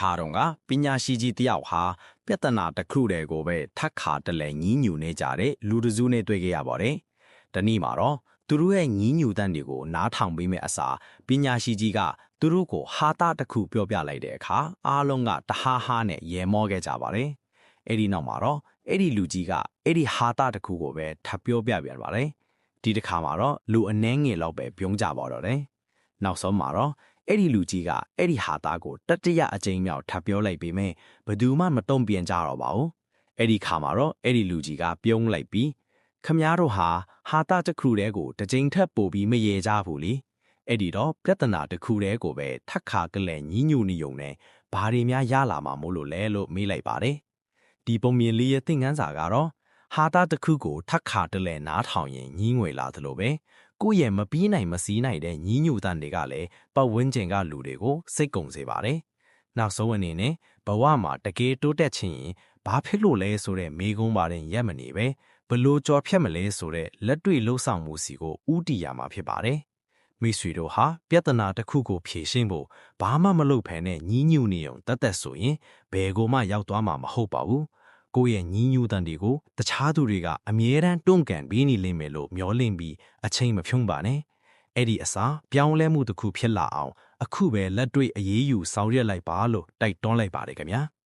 ဟာတော့ကပညာရှိကြီးတယောက်ဟာပြဿနာတစ်ခုတည်းကိုပဲထပ်ခါတလဲညင်းညူနေကြတဲ့လူတစ်စုနဲ့တွေ့ကြရပါတယ်။ဒီနေ့မှာတော့သူတို့ရဲ့ညင်းညူတန်တွေကိုနားထောင်ပေးမဲ့အစားပညာရှိကြီးကသူတို့ကိုဟာတာတစ်ခုပြောပြလိုက်တဲ့အခါအားလုံးကတဟားဟားနဲ့ရေမောခဲ့ကြပါတယ်။အဲ့ဒီနောက်မှာတော့အဲ့ဒီလူကြီးကအဲ့ဒီဟာတာတစ်ခုကိုပဲထပ်ပြောပြပြန်ပါတယ်။ဒီတစ်ခါမှာတော့လူအနှဲငယ်လောက်ပဲပြုံးကြပါတော့တယ်။နောက်ဆုံးမှာတော့အဲ့ဒီလူကြီးကအဲ့ဒီဟာသားကိုတတိယအကြိမ်မြောက်ထပ်ပြောလိုက်ပေမဲ့ဘယ်သူမှမတုံ့ပြန်ကြတော့ပါဘူးအဲ့ဒီခါမှာတော့အဲ့ဒီလူကြီးကပြုံးလိုက်ပြီးခမားတို့ဟာသားတစ်ခုတည်းကိုတစ်ကြိမ်ထပ်ပို့ပြီးမရေကြဘူးလေအဲ့ဒီတော့ပြဿနာတစ်ခုတည်းကိုပဲထပ်ခါကလေးညင်းညူနေုံနဲ့ဘာတွေများရလာမှာမို့လို့လဲလို့မေးလိုက်ပါတယ်ဒီပုံမြင်လေးရဲ့သင်ခန်းစာကတော့ဟာသားတစ်ခုကိုထပ်ခါတလဲနားထောင်ရင်ညင်းငွေလာသလိုပဲကိုယ့်ရဲ့မပြီးနိုင်မစည်းနိုင်တဲ့ညီးညူတန်တွေကလည်းပတ်ဝန်းကျင်ကလူတွေကိုစိတ်ကုံစေပါတယ်။နောက်ဆုံးအနေနဲ့ဘဝမှာတကယ်တိုးတက်ခြင်းရင်ဘာဖြစ်လို့လဲဆိုတဲ့မေးခွန်းပါတဲ့ရက်မနေပဲဘလို့ကြော်ဖြတ်မလဲဆိုတဲ့လက်တွေ့လှုပ်ဆောင်မှုစီကိုဥတီရမှာဖြစ်ပါတယ်။မိတ်ဆွေတို့ဟာပြဿနာတစ်ခုကိုဖြေရှင်းဖို့ဘာမှမလုပ်ဖ ೇನೆ ညီးညူနေုံတတ်ဆိုရင်ဘယ်ကိုမှရောက်သွားမှာမဟုတ်ပါဘူး။ကိုယ့်ရဲ့ညီးညူတန်တွေကိုတခြားသူတွေကအမြဲတမ်းတွန့်ကန်ပေးနေလိမ့်မယ်လို့မျှော်လင့်ပြီးအချိန်မဖြုံးပါနဲ့အဲ့ဒီအစားပြောင်းလဲမှုတစ်ခုဖြစ်လာအောင်အခုပဲလက်တွေ့အရေးယူဆောင်ရွက်လိုက်ပါလို့တိုက်တွန်းလိုက်ပါတယ်ခင်ဗျာ။